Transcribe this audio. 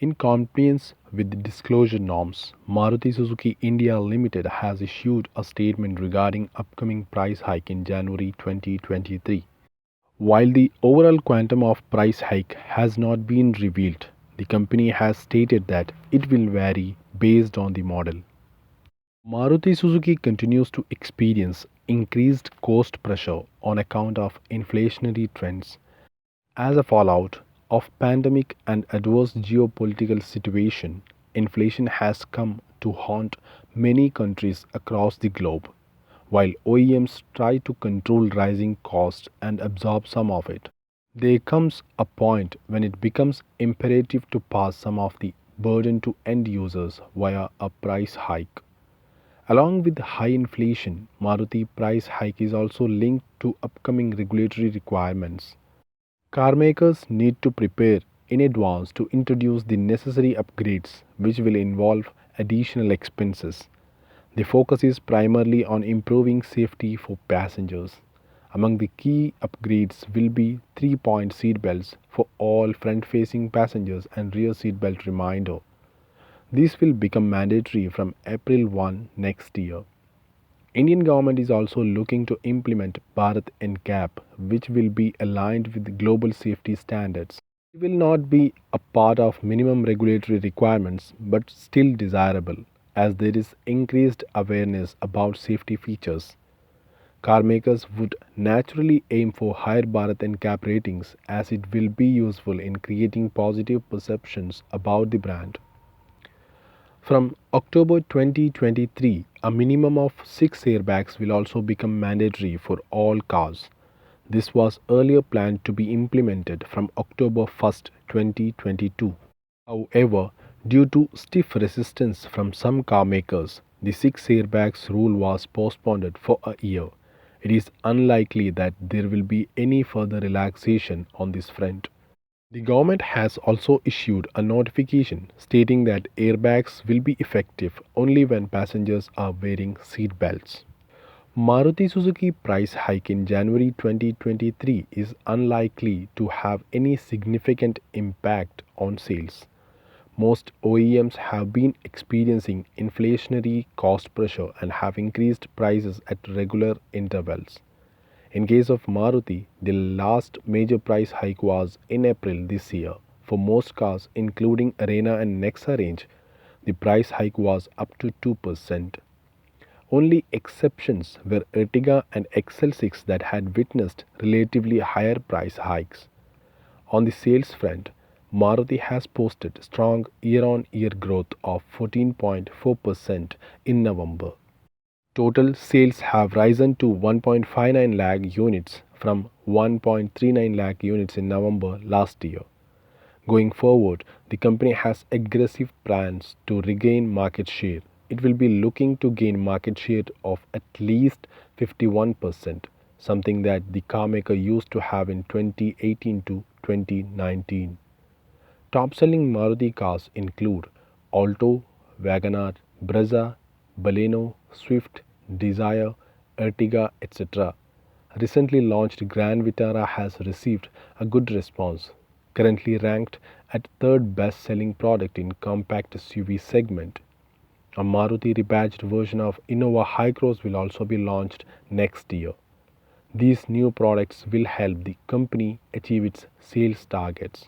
In compliance with the disclosure norms, Maruti Suzuki India Limited has issued a statement regarding upcoming price hike in January 2023. While the overall quantum of price hike has not been revealed, the company has stated that it will vary based on the model. Maruti Suzuki continues to experience increased cost pressure on account of inflationary trends. As a fallout of pandemic and adverse geopolitical situation, inflation has come to haunt many countries across the globe. While OEMs try to control rising costs and absorb some of it, there comes a point when it becomes imperative to pass some of the burden to end users via a price hike. Along with high inflation, Maruti price hike is also linked to upcoming regulatory requirements. Car makers need to prepare in advance to introduce the necessary upgrades, which will involve additional expenses. The focus is primarily on improving safety for passengers. Among the key upgrades will be 3-point seat belts for all front facing passengers and rear seat belt reminder. These will become mandatory from April 1 next year. Indian government is also looking to implement Bharat NCAP, which will be aligned with global safety standards. It will not be a part of minimum regulatory requirements but still desirable as there is increased awareness about safety features. Car makers would naturally aim for higher Bharat NCAP ratings as it will be useful in creating positive perceptions about the brand. From October 2023, a minimum of 6 airbags will also become mandatory for all cars. This was earlier planned to be implemented from October 1st, 2022. However, due to stiff resistance from some car makers, the 6 airbags rule was postponed for a year. It is unlikely that there will be any further relaxation on this front. The government has also issued a notification stating that airbags will be effective only when passengers are wearing seat belts. Maruti Suzuki price hike in January 2023 is unlikely to have any significant impact on sales. Most OEMs have been experiencing inflationary cost pressure and have increased prices at regular intervals. In case of Maruti, the last major price hike was in April this year. For most cars, including Arena and Nexa range, the price hike was up to 2%. Only exceptions were Ertiga and XL6 that had witnessed relatively higher price hikes. On the sales front, Maruti has posted strong year-on-year growth of 14.4% in November. Total sales have risen to 1.59 lakh units from 1.39 lakh units in November last year. Going forward, the company has aggressive plans to regain market share. It will be looking to gain market share of at least 51%, something that the carmaker used to have in 2018 to 2019. Top selling Maruti cars include Alto, WagonR, Brezza, Baleno, Swift, Desire, Ertiga, etc. Recently launched Grand Vitara has received a good response, currently ranked at third best selling product in compact SUV segment. A Maruti rebadged version of Innova Hycross will also be launched next year. These new products will help the company achieve its sales targets.